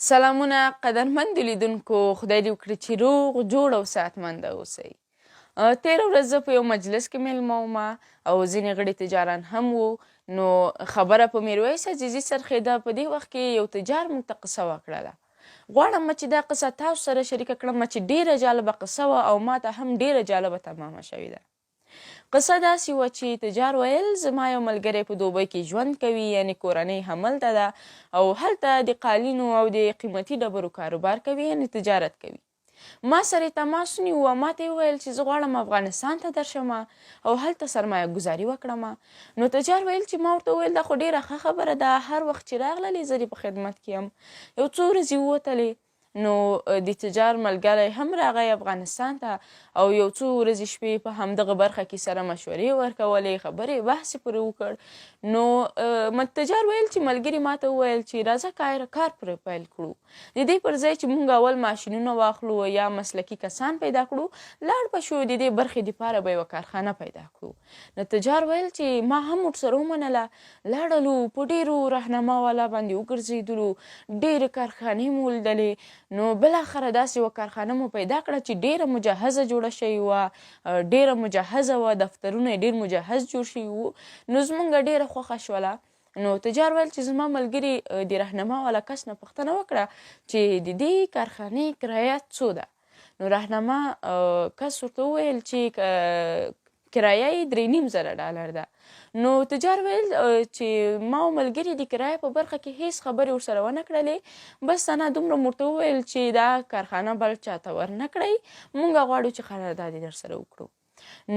سلامونه قدرمند لیدونکو، خدای دې وکړي چې روغ جوړ او صحتمنده اوسئ. تېره ورځ زه په یو مجلس کې میلمه ومه او ځینې غړي تجاران هم وو. نو خبره په میرویس عزیزي څرخېده. په دې وخت کې یو تجار موږ ته قصه وکړله. غواړم چې دا قصه تاسو سره شریکه کړم چې ډېره جالبه قصه وه او ما ته هم ډېره جالبه تمامه شوې ده. قصه داسې وه چې تجار ویل زما یو ملګری په دوبۍ کې ژوند کوي، یعنې کورنۍ هملته ده او هلته د قالینو او د قیمتي ډبرو کاروبار کوي، یعنې تجارت کوي. ما سره یې تماس ونیو او ما ته یې وویل چې زه غواړم افغانستان ته درشم او هلته سرمایه ګزاري وکړم. نو تجار ویل چې ما ورته وویل دا خو ډېره ښه خبره ده، هر وخت چې راغللې زه دې په خدمت کې یم. یو څو ورځې ووتلې، نو د تجار ملګری هم راغی افغانستان ته او یو څو ورځې شپې په همدغه برخه کې سره مشورې ورکولې، خبرې بحث پرې وکړ. نو تجار ویل چې ملګري ما ته وویل چې راځه کار پرې پیل کړو. د دې پر ځای چې موږ اول ماشینونه واخلو یا مسلکي کسان پیدا کړو، لاړ به شو د دې برخې دپاره به یوه کارخانه پیدا کړو. نو تجار ویل چې ما هم ورسره ومنله. لاړلو، په ډېرو رهنما والا باندې وګرځېدلو، ډېرې کارخانې مو ولیدلې. نو بالاخره داسې یوه کارخانه مو پیدا کړه چې ډېره مجهزه جوړه شوې وه، ډېره مجهزه وه، دفترونه یې ډېر مجهز جوړ شوي وو. نو زموږ ډېره خوښه شوله. نو تجار ویل چې زما ملګري د رهنما والا کس نه پوښتنه وکړه چې د دې کارخانې کرایه څو ده. نو رهنما کس ورته وویل چې کرایه یې $3,500 ده. نو تجار ویل چې ما او ملګري د کرایه په برخه کې هیڅ خبرې ورسره ونه کړلې، بس انا دومره مو ورته وویل چې دا کارخانه بل چاته ورنه کړئ، موږ غواړو چې قرارداد یې درسره وکړو.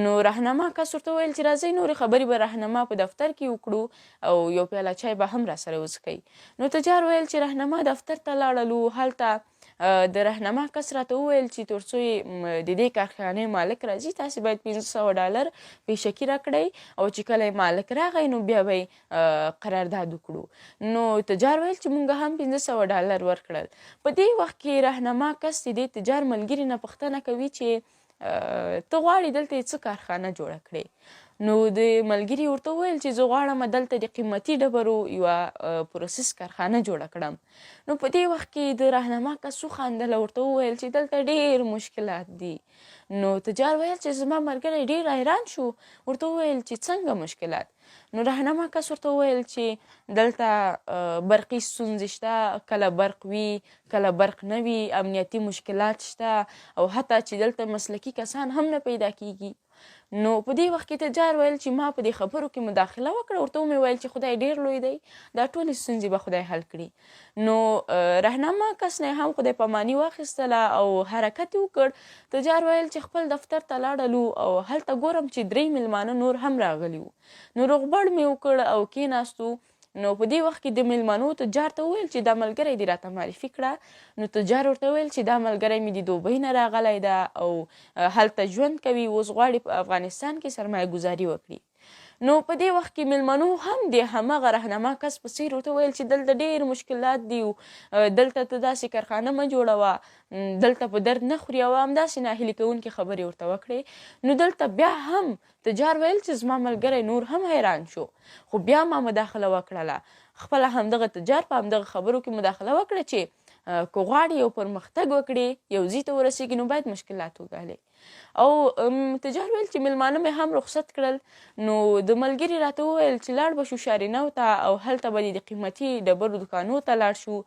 نو رهنما کس ورته وویل چې راځئ نورې خبرې به رهنما په دفتر کې وکړو او یو پیاله چای به هم راسره وڅښئ. نو تجار ویل چې رهنما دفتر ته لاړلو. هلته د رهنما کس راته وویل چې تر څو د دې کارخانې مالک راځي تاسې باید $500 پیشکي راکړئ او چې کله یې مالک راغی نو بیا به قرارداد وکړو. نو تجار ویل چې مونږ هم $500 ورکړل. په دې وخت کې رهنما کس د دې تجار ملګري نه پوښتنه کوي چې ته غواړې دلته یې څه کارخانه جوړه کړې؟ نو د ملګري ورته وویل چې زه غواړم دلته د قیمتي ډبرو یوه پروسس کارخانه جوړه کړم. نو په دې وخت کې د رهنما کس وخندله، ورته وویل چې دلته ډېر مشکلات دي. نو تجار ویل چې زما ملګری ډېر حیران شو، ورته وویل چې څنګه مشکلات؟ نو رهنما کس ورته وویل چې دلته برقي ستونزې شته، کله برق وي کله برق نه وي، امنیتي مشکلات شته او حتی چې دلته مسلکي کسان هم نه پیدا کیږي. نو په دې وخت کې تجار ویل چې ما په دې خبرو کې مداخله وکړه، ورته ومې ویل چې خدای ډېر لوی دی، دا ټولې ستونزې به خدای حل کړي. نو رهنما کس نه هم خدای پاماني واخیستله او حرکت یې وکړ. تجار ویل چې خپل دفتر ته لاړلو او هلته ګورم چې 3 میلمانه نور هم راغلي وو. نو روغبړ مې وکړ او کېناستو. نو په دې وخت کې د میلمنو تجار ته وویل چې دا ملګری دې راته معرفي کړه. نو تجار ورته وویل چې دا ملګری مې د دوبۍ نه راغلی ده او هلته ژوند کوي، اوس غواړي په افغانستان کې سرمایه ګزاري وکړي. نو په دې وخت کې میلمنو هم د همغه رهنما کس په څېر ورته ویل چې دلته ډېر مشکلات دي، دلته ته داسې کارخانه مه جوړوه، دلته په درد نه خوري او همداسې ناهیلي کوونکې خبرې ورته وکړې. نو دلته بیا هم تجار ویل چې زما ملګری نور هم حیران شو، خو بیا ما مداخله وکړله. خپله همدغه تجار په همدغه خبرو کې مداخله وکړه چې که غواړي یو پرمختګ وکړي، یو ځای ته ورسېږي، نو باید مشکلات وګالي. او تجار ویل چې میلمانه مې هم رخصت کړل. نو د ملګري راته وویل چې لاړ به شو شارینو ته او هلته به د قیمتي ډبرو دکانو ته لاړ شو،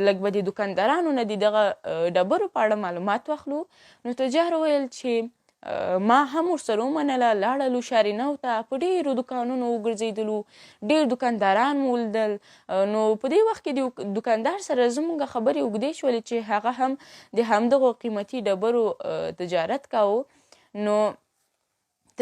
لږ به د دوکاندارانو نه د دغه ډبرو په اړه معلومات واخلو. نو تجار ویل چې ما هم ورسره ومنله. لاړلو شارینو ته، په ډېرو دوکانونو وګرځېدلو، ډېر دوکانداران مو ولیدل. نو په دې وخت کې د دوکاندار سره زموږ خبرې اوږدې شولې چې هغه هم د همدغو قیمتي ډبرو تجارت کاوه. نو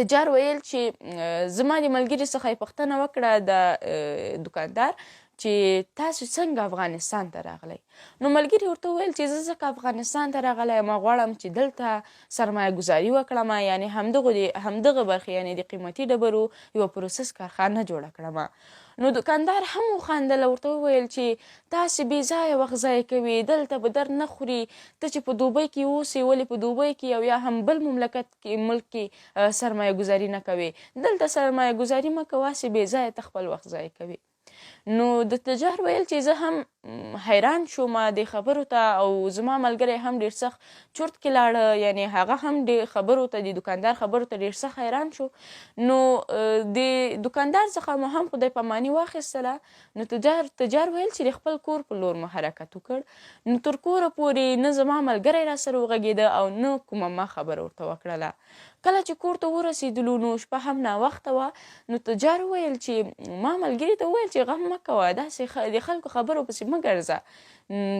تجار ویل چې زما د ملګري څخه یې پوښتنه وکړه د دوکاندار چې تاسو څنګه افغانستان ته راغلی؟ نو ملګري ورته وویل چې زه ځکه افغانستان ته راغلی یم، غواړم چې دلته سرمایه ګزاري وکړم، یعنې همدغه برخې یعنې د قیمتي ډبرو یوه پروسس کارخانه جوړه کړم. نو دوکاندار هم وخندله، ورته وویل چې تاسې بې ځایه وخت ضایع کوې، دلته به درد نه خوري، ته چې په دوبۍ کې اوسې ولې په دوبۍ کې او یا هم بل ملک کې سرمایه ګزاري نه کوې؟ دلته سرمایه ګزاري مه کوه، هسې بې ځایه ته خپل وخت ضایع کوې. نو د تجار ویل چې زه هم حیران شوم د خبرو ته او زما ملګری هم ډېر سخت چرت کې لاړه، یعنې هغه هم د خبرو ته د دوکاندار خبرو ته ډېر سخت حیران شو. نو د دوکاندار څخه مو هم خدای پاماني واخیستله. نو تجار ویل چې د خپل کور په لور مو حرکت وکړ. نو تر کوره پورې نه زما ملګری راسره وغږېده او نه کومه ما خبره ورته وکړله. کله چې کور ته ورسېدلو نو شپه هم ناوخته وه. نو تجار وویل چې ما ملګري ته وویل چې غم مه کوه، داسې د خلکو خبرو پسې مه ګرځه،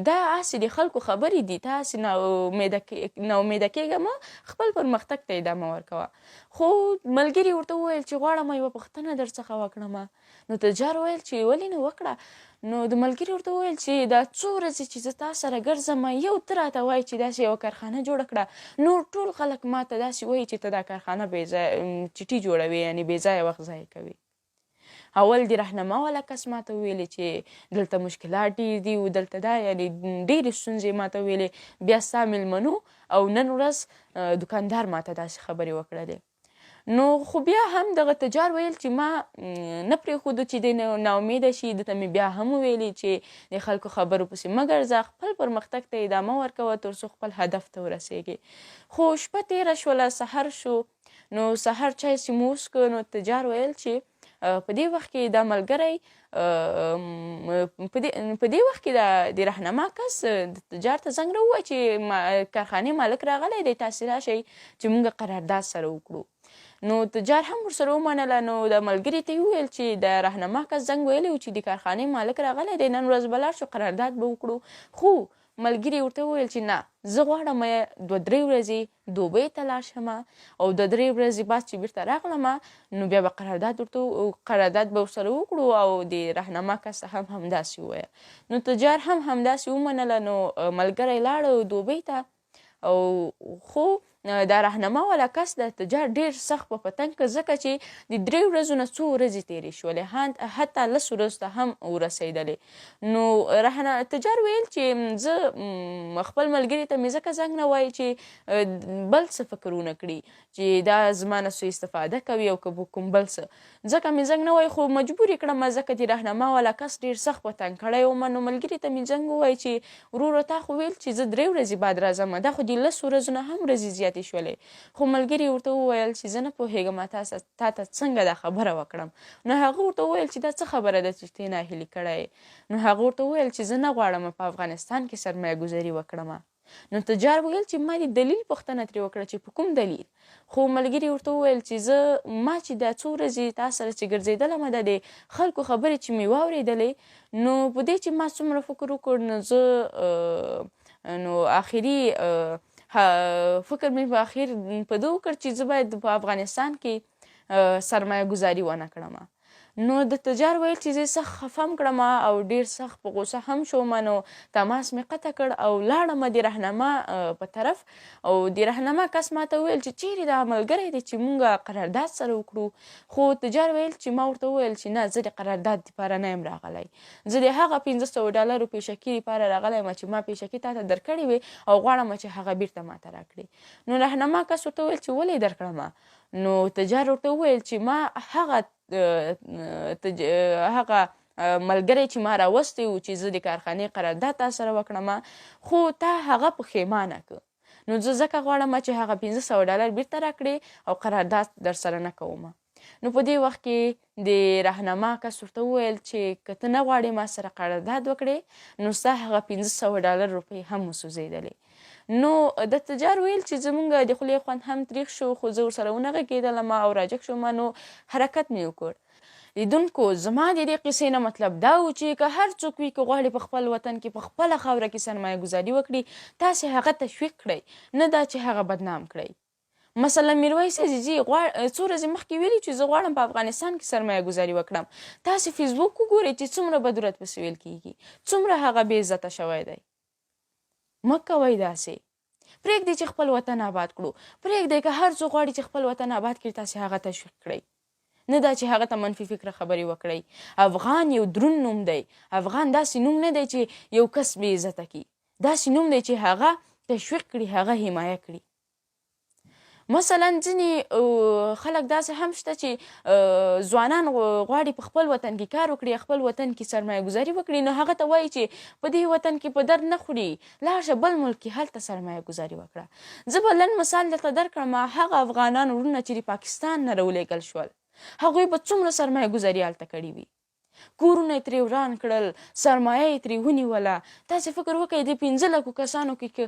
دا هسې د خلکو خبرې دي، ته هسې ناامیده کېږه مه، خپل پرمختګ ته ادامه ورکوه. خو ملګري ورته وویل چې غواړم یوه پوښتنه در څخه وکړم. نو تجار ویل چې ولې نه وکړه. نو د ملګري ورته وویل چې دا څو ورځې چې زه تا سره ګرځم یو ته راته وایي چې داسې یوه کارخانه جوړه کړه، نور ټول خلک ما ته داسې وایي چې ته دا کارخانه چټي جوړوي، یعنې بې ځایه وخت ضایع کوي. اول د رهنما والا کس ماته ویلې چې دلته مشکلات ډېر دي او دلته دا یعنې ډېرې ستونزې ماته ویلې، بیا ستا میلمنو او نن ورځ دوکاندار ماته داسې خبرې وکړلې. نو خو بیا هم دغه تجار ویل چې ما نه پرېښودو چې دی ناامیده شي، ده ته مې بیا هم وویلې چې د خلکو خبرو پسې مه ګرځه، خپل پرمختګ ته ادامه ورکوه تر څو خپل هدف ته ورسېږې. خو شپه تېره شوله، سحر شو. نو سحر چای چې مو وڅښه نو تجار ویل چې په دې وخت کې دا ملګری په دې وخت کې د رهنما کس تجار ته زنګ راووایه چې کارخانې مالک راغلی دی، تاسې راشئ چې موږ قرارداد سره وکړو. نو تجار هم ورسره ومنله. نو د ملګري ته یې وویل چې د رهنما کس زنګ ویلی و چې د کارخانې مالک راغلی دی، نن ورځ به لاړ شو قرارداد به وکړو. خو ملګري ورته وویل چې نه، زه غواړم 2-3 ورځې دوبۍ ته لاړ شم او 2-3 ورځې بعد چې بیرته راغلم نو بیا به قرارداد به ورسره وکړو. او د رهنما کس هم همداسې وویل. نو تجار هم همداسې ومنله. نو ملګری لاړ دوبۍ ته. او خو دا رهنما والا کس د تجار ډېر سخت په پتنګ که، ځکه چې د 3 ورځو نه 2 ورځې تېرې شولې، حتی 10 ورځو ته هم ورسېدلې. نو تجار ویل چې زه خپل ملګري ته مې ځکه زنګ نه وایي چې بل څه فکر ونه کړي چې دا زما نه سوء استفاده کوي او که کوم بل څه، ځکه مې زنګ نه وایي. خو مجبور یې کړم ځکه د رهنما والا کس ډېر سخت پتنګ کړی وم. نو ملګري ته مې زنګ ووایي چې وروره تا خو ویل چې زه 3 ورځې بعد راځم، دا خو د 10 ورځو نه هم ورځې زیاتې شولې. خو ملګري ورته وویل چې زه نه پوهېږم تا ته څنګه دا خبره وکړم. نو هغه ورته وویل چې دا څه خبره ده چې ته ناهیلي کړی. نو هغه ورته وویل چې زه نه غواړم په افغانستان کې سرمایه ګذاري وکړم. نو تجار ویل چې ما د دلیل پوښتنه ترې وکړه چې په کوم دلیل. خو ملګري ورته وویل چې ما چې دا 2 ورځې تا سره چې ګرځېدلم د خلکو خبرې چې مې واورېدلې، نو په دې چې ما څومره فکر وکړ نو آخري فکر مې په اخر په دې وکړ چې زه باید په افغانستان کې سرمایه ګذاري ونه کړم. نو د تجار ویل چې زه سخت خفه هم کړم او ډېر سخت په غوسه هم شوم. نو تماس مې قطع کړ او لاړم د رهنما په طرف. او د رهنما کس ماته ویل چې چیرې دا ملګری دی چې مونږ قرارداد سره وکړو. خو تجار ویل چې ما ورته وویل چې نه، زه د قرارداد دپاره نه یم راغلی، زه د هغه $500 پیشکي دپاره راغلی یم چې ما پیشکي تا ته درکړې وې او غواړم چې هغه بیرته ماته راکړې. نو رهنما کس ورته ویل چې ولې درکړم. نو تجار ورته وویل چې ما هغه ملګری چې ما راوستی و چې زه د کارخانې قرارداد تا سره وکړم، خو تا هغه پښیمانه که. نو زه ځکه غواړم چې هغه $500 بیرته راکړې او قرارداد در سره نه کوم. نو په دې وخت کې د رهنما کس ورته وویل چې که ته نه غواړې ما سره قرارداد وکړې نو ستا هغه $500 هم وسوځېدلې. نو د تجار ویل چې زمونږ د خولې خوند هم تریخ شو، خو زه ورسره ونه غږېدلم او راجګ شوم. نو حرکت مې وکړ. لیدونکو، زما د دې قصې نه مطلب دا و چې که هر څوک وي که غواړي په خپل وطن کې په خپله خاوره کې سرمایه ګذاري وکړي، تاسې هغه تشویق کړئ، نه دا چې هغه بدنام کړئ. مثلا میرویس عزیزي څو ورځې مخکې ویلي چې زه غواړم په افغانستان کې سرمایه ګذاري وکړم. تاسې فیسبوک وګورئ چې څومره بدورت پسې ویل کېږي، څومره هغه بې عزته شوی دی. مه کوئ داسې. پرېږدئ چې خپل وطن آباد کړو. پرېږدئ که هر څوک غواړي چې خپل وطن آباد کړي، تاسې هغه تشویق کړئ، نه دا چې هغه ته منفي فکره خبرې وکړئ. افغان یو دروند نوم دی. افغان داسې نوم نه دی چې یو کس بې عزته کړي. داسې نوم دی چې هغه تشویق کړي، هغه حمایه کړي. مثلا ځینې خلک داسې هم شته چې ځوانان غواړي په خپل وطن کې کار وکړي، خپل وطن کې سرمایه گذاري وکړي، نو هغه ته وایي چې په دې وطن کې په درد نه خوري، لاړ شه بل ملک کې هلته سرمایه گذاري وکړه. زه به لنډ مثال درته درکړم. هغه افغانان وروڼه چې د پاکستان نه راولېږل شول، هغوی به څومره سرمایه گذاري هلته کړې وي، کورونه یې ترې وران کړل، سرمایه یې ترې ونیوله. تاسې فکر وکړئ د 15 کسانو کې که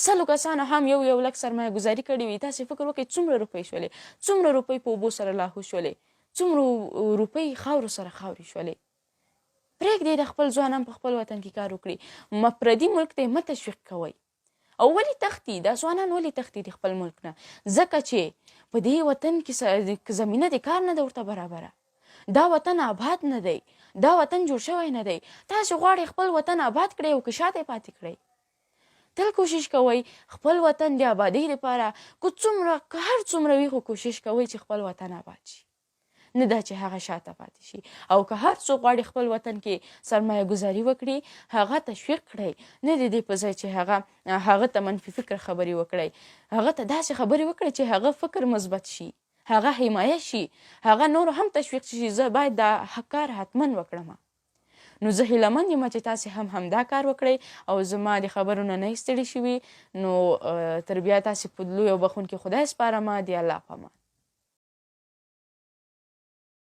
100 کسانو هم یو لک سرمایه گذاري کړې وي، تاسې فکر وکړئ څومره روپۍ شولې، څومره روپۍ په اوبو سره لاهو شولې، څومره روپۍ خاورو سره خاورې شولې. پرېږدئ د خپل ځوانان په خپل وطن کې کار وکړي، پردي ملک ته یې مه تشویق کوئ. او ولې تښتي دا ځوانان، ولې تښتي د خپل ملک نه؟ ځکه چې په دې وطن کې زمینه د کار نه ده ورته برابره، دا وطن آباد نه دی، دا وطن جوړ شوی نه دی. تاسې غواړئ خپل وطن آباد کړئ او که شاته یې پاتې کړئ. تل کوشش کوئ خپل وطن د آبادۍ لپاره که هر څومره وي خو کوشش کوئ چې خپل وطن آباد شي، نه دا چې هغه شاته پاتې شي. او که هر څوک غواړي خپل وطن کې سرمایه گذاري وکړي، هغه تشویق کړئ، نه د دې په ځای چې هغه ته منفي فکر خبرې وکړئ، هغه ته داسې خبرې وکړئ چې هغه فکر مثبت شي، هغه حمایه شي، هغه نور هم تشویق شي چې زه باید دا کار حتما وکړم. نو زه هیله مند یم چې تاسې هم همدا کار وکړئ. او زما د خبرو نه نه ستړي شوي، نو تر بیا تاسې په لوی او بخونکي خدای سپارم. د الله په امان.